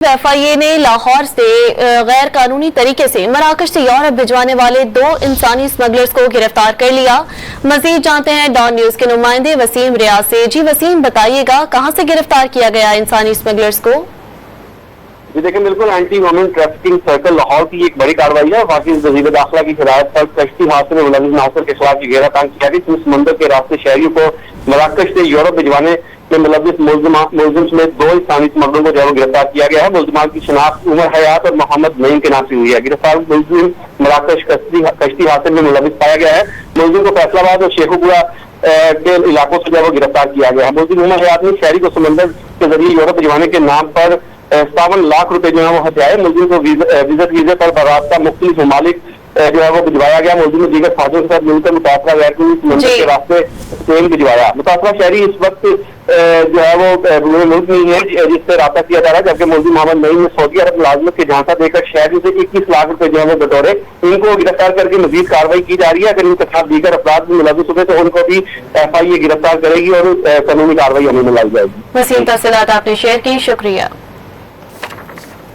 FIA نے لاہور سے غیر قانونی طریقے سے مراکش سے یورپ بھجوانے والے 2 انسانی اسمگلرز کو گرفتار کر لیا۔ مزید جانتے ہیں ڈان نیوز کے نمائندے وسیم ریاض سے۔ جی وسیم، بتائیے گا کہاں سے گرفتار کیا گیا انسانی اسمگلرز کو؟ جی دیکھیں، بالکل anti woman trafficking circle Lahore کی ایک بڑی کارروائی ہے۔ باقی وزیر داخلہ کی ہدایت پر کشتی حادثے میں ملوث ناصر کے خلاف گھیرا تانگ کیا گیا، جس سمندر کے راستے شہریوں کو مراکش سے یورپ بھجوانے میں ملوث ملزم سمیت 2 انسانی اسمگلروں کو گرفتار کیا گیا ہے۔ ملزمان کی شناخت عمر حیات اور محمد نعیم کے نام سے ہوئی ہے۔ گرفتار ملزم مراکش کشتی حادثے میں ملوث پایا گیا ہے۔ ملزم کو فیصلہ آباد اور شیخو پورہ کے علاقوں سے گرفتار کیا گیا ہے۔ ملزم عمر حیات نے شہری کو سمندر کے ذریعے یورپ بھجوانے کے نام پر 57 لاکھ روپے جو ہے وہ ہتھیائے۔ ملزم کو وزٹ ویزے پر برابر مختلف ممالک جو ہے وہ بھجوایا گیا۔ ملزم نے دیگر سازوں کے ساتھ مل کر متاثرہ غیر قانونی سمندر کے راستے ٹرین بھجوایا۔ متاثرہ شہری اس وقت جو ہے وہ ملک نہیں ہے جس سے رابطہ کیا جا رہا ہے، جبکہ ملزم محمد نعیم نے سعودی عرب ملازمت کے جھانسا دے کر شہری سے 21 لاکھ روپے جو ہے وہ بٹورے۔ ان کو گرفتار کر کے مزید کارروائی کی جا رہی ہے۔ اگر ان کے ساتھ دیگر افراد بھی ملوث ہوئے تو ان کو بھی FIA گرفتار کرے گی اور قانونی کارروائی عمل میں لائی جائے گی۔ وسیم، تفصیلات آپ نے شیئر کی، شکریہ۔